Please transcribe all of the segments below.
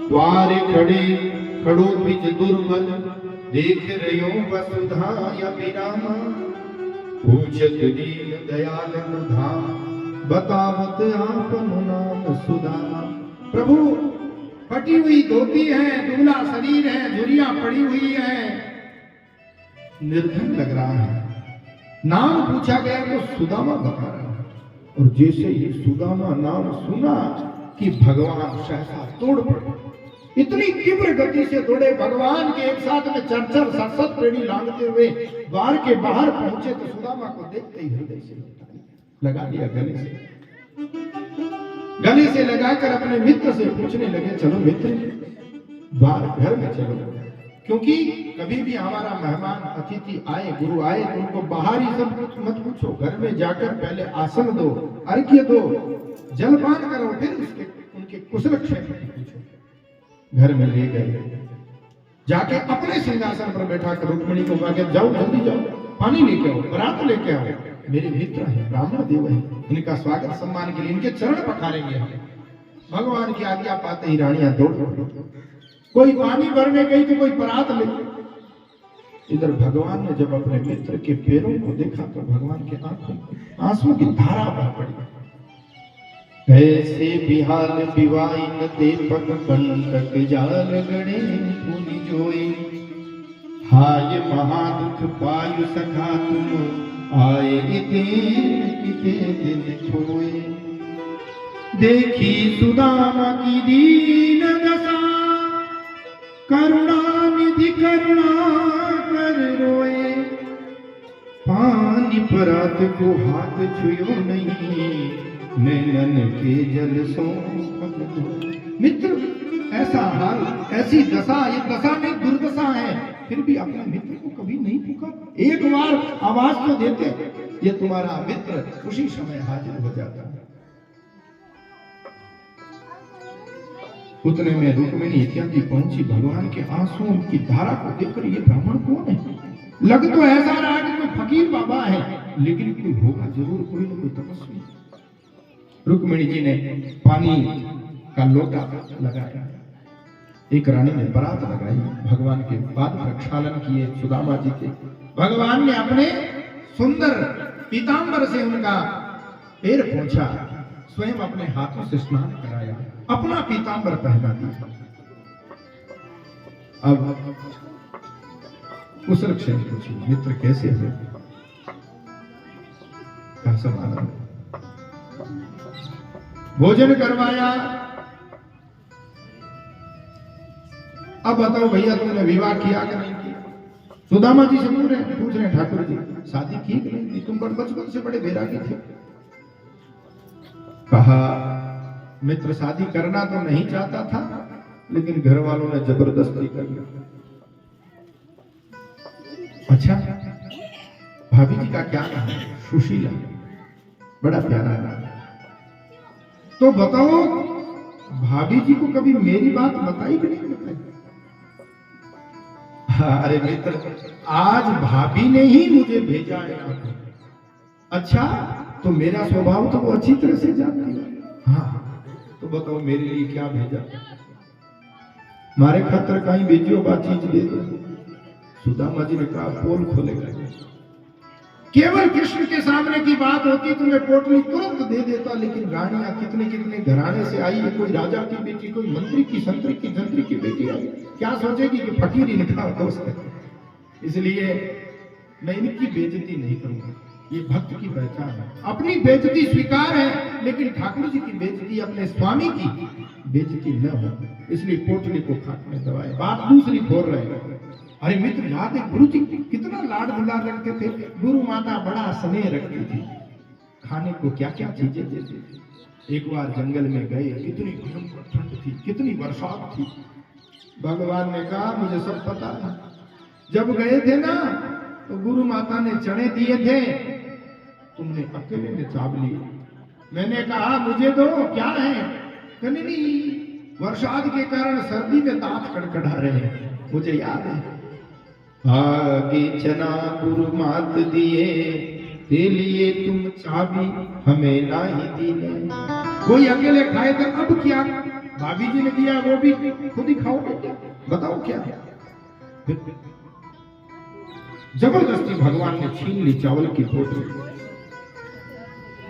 द्वारे खड़े खड़ो बिज दुर्बल देख रयो वसुधा या विरामा पूछत दीन दयाल मुधा बतावत आपनु नाम सुदामा। प्रभु फटी हुई धोती है, दुबला शरीर है, झुर्रियां पड़ी हुई है, निर्धन लग रहा है। नाम पूछा गया तो सुदामा बता रहा है। और जैसे ही सुदामा नाम सुना कि भगवान सहसा तोड़ पड़े, इतनी तीव्र गति से दौड़े भगवान के एक साथ में चरचर सतसत पेड़ी लांघते हुए द्वार के बाहर पहुंचे तो सुदामा को देखते ही हृदय से लगा लिया गले से लगाकर अपने मित्र से पूछने लगे, चलो मित्र द्वार घर में चलो, क्योंकि कभी भी हमारा मेहमान अतिथि आए, गुरु आए तो उनको बाहर ही सब कुछ मत पूछो, घर में जाकर पहले आसन दो, अर्घ्य दो, जलपान करो, फिर उसके उनके कुशल क्षेम पूछो। घर में ले गए, जाके अपने सिंहासन पर बैठा कर रुक्मिणी को कहा, जाओ जल्दी जाओ, पानी लेके आओ, बरात लेके आओ, मेरे मित्र हैं, ब्राह्मण देव हैं, इनका स्वागत सम्मान के लिए इनके चरण पखारेंगे हम। भगवान की आज्ञा पाते ही रानियां दौड़ पड़ी, कोई पानी भरने गई तो कोई परात ले। इधर भगवान ने जब अपने मित्र के पैरों को देखा तो भगवान के आंखों आंसुओं की धारा बह पड़ी। ऐसे बिहाल बिवाइन ते पग कंटक जाल गणे पुनि जोई, हाय महादुख पायु सखा तुम आए किते दिन खोए। देखी सुदामा की दीन दशा करुणा निधि करुणा कर रोए, पानी परात को हाथ छुयो नहीं, नैनन के जल सो। मित्र ऐसा हाल, ऐसी दशा, ये दशा में दुर्दशा है, फिर भी अपने मित्र को कभी नहीं पुकारा। एक बार आवाज तो देते, ये तुम्हारा मित्र उसी समय हाजिर हो जाता है। उतने में रुक्मिणी इत्यादि पहुंची, भगवान के आंसुओं की धारा को देखकर ये ब्राह्मण कौन है? लग तो ऐसा रहा कि कोई फकीर बाबा है, लेकिन कोई होगा जरूर, कोई ना कोई तपस्वी। रुक्मिणी जी ने पानी का लोटा लगाया, एक रानी ने बरात लगाई, भगवान के पाद प्रक्षालन किए सुदामा जी के। भगवान ने अपने सुंदर पीतांबर से उनका पैर पोंछा, स्वयं अपने हाथों से स्नान कराया, अपना पीतांबर पहना दिया। अब कुशल क्षेम पूछी, मित्र कैसे हो? सब आनंद। भोजन करवाया। अब बताओ भैया तुमने विवाह किया कि नहीं किया? सुदामा जी से पूछ रहे ठाकुर जी, शादी की कि नहीं की? तुम बचपन से बड़े वैरागी थे। कहा मित्र शादी करना तो नहीं चाहता था, लेकिन घर वालों ने जबरदस्ती कर लिया। अच्छा, भाभी जी का क्या नाम है? सुशीला, बड़ा प्यारा नाम। तो बताओ भाभी जी को कभी मेरी बात बताई कि नहीं बताई? अरे मित्र, आज भाभी ने ही मुझे भेजा है। अच्छा, तो मेरा स्वभाव तो वो अच्छी तरह से जानती है। हाँ, तो बताओ मेरे लिए क्या भेजा? मारे खतर कहीं भेजियो, बात चीज दे दो। सुदामा जी ने कहा पोल खोलेगा। केवल कृष्ण के सामने की बात होती तो मैं पोटली तुरंत दे देता, लेकिन रानियां कितने कितने घराने से आई है, कोई राजा की बेटी, कोई मंत्री की, संतरी की, जंत्री की बेटी आई, क्या सोचेगी कि फकीर इनका दोस्त है। इसलिए मैं इनकी बेइज्जती नहीं करूंगा, ये भक्त की पहचान है। अपनी बेइज्जती स्वीकार है, लेकिन ठाकुर जी की बेइज्जती, अपने स्वामी की बेइज्जती न हो, इसलिए पोटली को खाट में दबाए। बात दूसरी खोल रहे हैं। अरे मित्र याद है गुरु जी कितना लाड दुलार रखते थे, गुरु माता बड़ा स्नेह रखती थी, खाने को क्या क्या चीजें देती थी। एक बार जंगल में गए, कितनी भयंकर ठंड थी, कितनी बरसात थी। भगवान ने कहा मुझे सब पता है, जब गए थे ना तो गुरु माता ने चने दिए थे, तुमने अकेले में चाव लिए। मैंने कहा मुझे दो, क्या है? कहने नहीं, बरसात के कारण सर्दी में दांत कड़कड़ा रहे हैं, मुझे याद है। आगे चना गुरु मात दिए, दे लिए तुम चाबी हमें ना ही दी। कोई अकेले खाए तो अब क्या भाभी जी ने दिया वो भी खुद ही खाओगे क्या? बताओ क्या? जबरदस्ती भगवान ने छीन ली चावल की पोटली।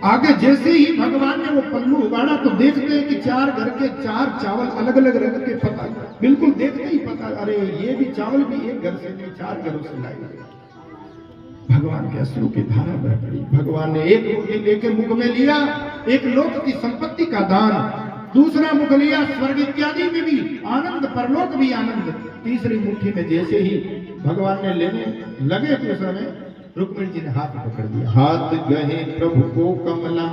आगे जैसे ही भगवान ने वो पल्लू उगाड़ा तो देखते हैं कि 4 घर के 4 चावल अलग अलग रंग के, पता बिल्कुल देखते ही पता, अरे ये भी चावल भी एक घर से नहीं 4 घरों से लाए गए। भगवान के अश्रु की धारा बह पड़ी। भगवान ने एक रोटी लेके मुख में लिया, एक लोक की संपत्ति का दान, दूसरा मुख लिया स्वर्ग इत्यादि में भी आनंद, परलोक भी आनंद, तीसरी मुट्ठी में जैसे ही भगवान ने लेने लगे तो समय रुक्मिणी जी ने हाथ पकड़ दिया। हाथ गहे प्रभु को कमला,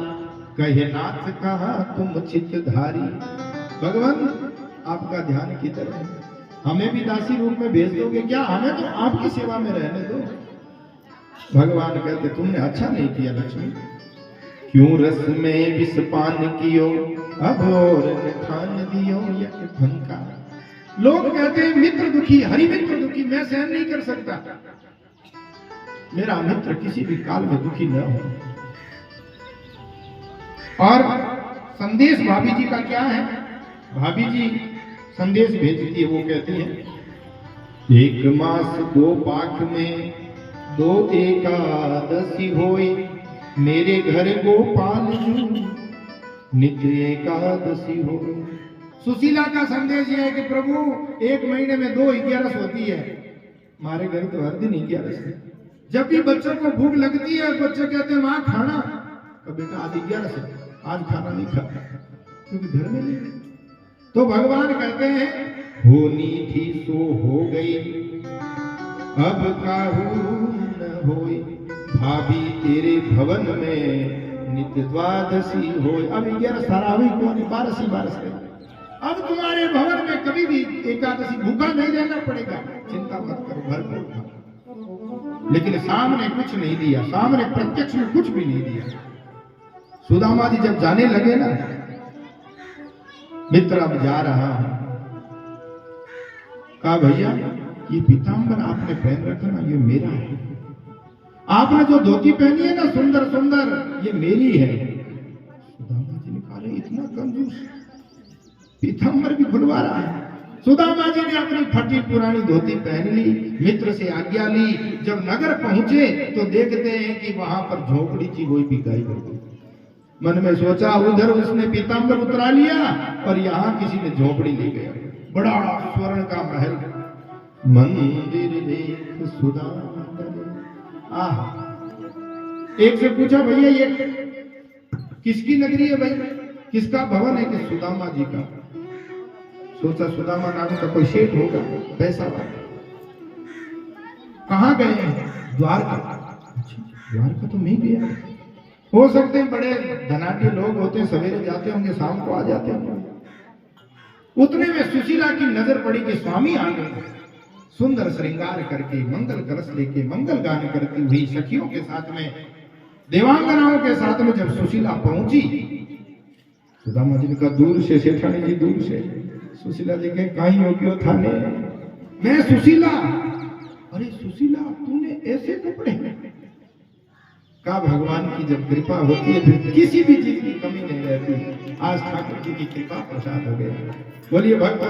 कहे नाथ कहा तुम चित्तधारी। भगवान आपका ध्यान किधर है? हमें भी दासी रूप में भेज दोगे क्या? हमें तो आपकी सेवा में रहने दो। भगवान कहते तुमने अच्छा नहीं किया लक्ष्मी, क्यों रस में विष पान कियो, अब और न खान दियो यक भंका। लोग कहते हैं मित्र दुखी, हरि मित्र दुखी, मैं सहन नहीं कर सकता, मेरा मित्र किसी भी काल में दुखी न हो। और संदेश भाभी जी का क्या है? भाभी जी संदेश भेजती है, वो कहती है 1 मास 2 पाख में 2 एकादशी होई, मेरे घर गोपाल नित्य एकादशी हो। सुशीला का संदेश यह है कि प्रभु 1 महीने में 2 11 होती है, हमारे घर तो हर दिन 11। जब भी बच्चों को भूख लगती है, बच्चे कहते हैं माँ खाना, तो बेटा आज 11 से आज खाना नहीं खाता क्योंकि घर में नहीं। तो भगवान कहते हैं होनी थी सो हो गई, अब काहू न होई, भाभी तेरे भवन में नित्य द्वादशी हो। अब 11 सारा हुई कौन? 12 अब तुम्हारे भवन में कभी भी एकादशी भूखा नहीं रहना पड़ेगा, चिंता मत करो, भरपूर। लेकिन सामने कुछ नहीं दिया, सामने प्रत्यक्ष में कुछ भी नहीं दिया। सुदामा जी जब जाने लगे ना, मित्र अब जा रहा है, कहा भैया ये पीतांबर आपने पहन रखा ना, ये मेरा है। आपने जो धोती पहनी है ना सुंदर सुंदर, ये मेरी है। सुदामा जी ने कहा इतना कंजूस, पीतांबर भी खुलवा रहा है। सुदामा जी ने अपनी फटी पुरानी धोती पहन ली, मित्र से आज्ञा ली। जब नगर पहुंचे तो देखते हैं कि वहां पर झोपड़ी थी, वही बिकाई कर गई। मन में सोचा उधर उसने पीतांबर उतरा लिया और यहाँ किसी ने झोपड़ी ले गया। बड़ा स्वर्ण का महल, मंदिर देख सुदामा। एक से पूछा भैया ये किसकी नगरी है भाई, किसका भवन है? कि सुदामा जी का। सोचा सुदामा नाम का कोई सेठ होगा, पैसा वाला। कहाँ गए हैं? द्वारका। द्वारका तो मैं गया, हो सकते हैं बड़े धनाढ्य लोग होते हैं, सवेरे जाते होंगे शाम को आ जाते होंगे। उतने में सुशीला की नजर पड़ी कि स्वामी आ गए, सुंदर श्रृंगार करके, मंगल कलश लेके, मंगल गान करती हुई सखियों के साथ में, देवांगनाओं के साथ में जब सुशीला पहुंची, सुदामा जी ने कहा दूर से सेठानी जी, दूर से। सुशीला जी के कहीं हो क्यों थाने, मैं सुशीला। अरे सुशीला तूने ऐसे कपड़े? का भगवान की जब कृपा होती है फिर किसी भी चीज की कमी नहीं रहती। आज ठाकुर जी की कृपा प्रसाद हो गया। बोलिए भक्त।